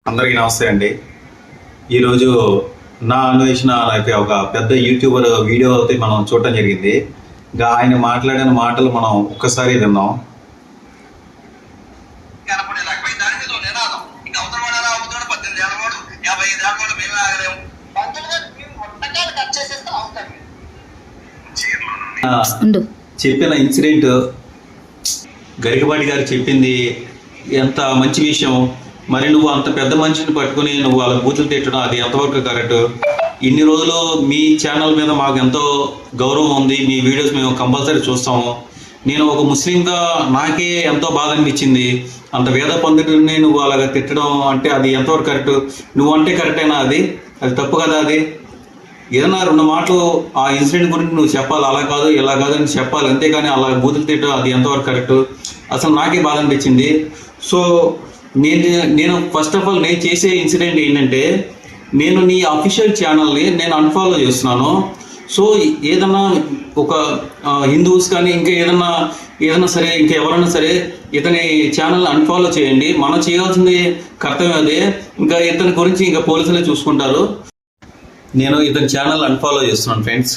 అందరికీ నమస్తే అండి. ఈరోజు నా అన్వేషణ అయితే ఒక పెద్ద యూట్యూబర్ వీడియో అయితే మనం చూడటం జరిగింది. ఇంకా ఆయన మాట్లాడిన మాటలు మనం ఒక్కసారి విన్నాం. చెప్పిన ఇన్సిడెంట్ గరికపాటి గారు చెప్పింది ఎంత మంచి విషయం. మరి నువ్వు అంత పెద్ద మనిషిని పట్టుకుని నువ్వు వాళ్ళ బూతులు తిట్టడం అది ఎంతవరకు కరెక్ట్? ఇన్ని రోజులు మీ ఛానల్ మీద మాకు ఎంతో గౌరవం ఉంది, మీ వీడియోస్ మేము కంపల్సరీ చూస్తాము. నేను ఒక ముస్లింగా నాకే ఎంతో బాధ అనిపించింది. అంత వేద పండితుడిని నువ్వు అలాగ తిట్టడం అంటే అది ఎంతవరకు కరెక్ట్? నువ్వు అంటే కరెక్టేనా? అది తప్పు కదా. అది ఏదన్నా రెండు మాటలు ఆ ఇన్సిడెంట్ గురించి నువ్వు చెప్పాలి, అలా కాదు ఇలా కాదు అని చెప్పాలి, అంతేగాని అలా బూతులు తిట్టడం అది ఎంతవరకు కరెక్ట్? అసలు నాకే బాధ అనిపించింది. సో నేను ఫస్ట్ ఆఫ్ ఆల్ నేను చేసే ఇన్సిడెంట్ ఏంటంటే, నేను నీ అఫీషియల్ ఛానల్ని నేను అన్ఫాలో చేస్తున్నాను. సో ఏదన్నా ఒక హిందూస్ కానీ ఇంకా ఏదన్నా సరే ఇంకా ఎవరైనా సరే ఇతని ఛానల్ అన్ఫాలో చేయండి. మనం చేయాల్సింది కర్తవ్యం అదే. ఇంకా ఇతని గురించి ఇంకా పోలీసులే చూసుకుంటారు. నేను ఇతని ఛానల్ అన్ఫాలో చేస్తున్నాను ఫ్రెండ్స్.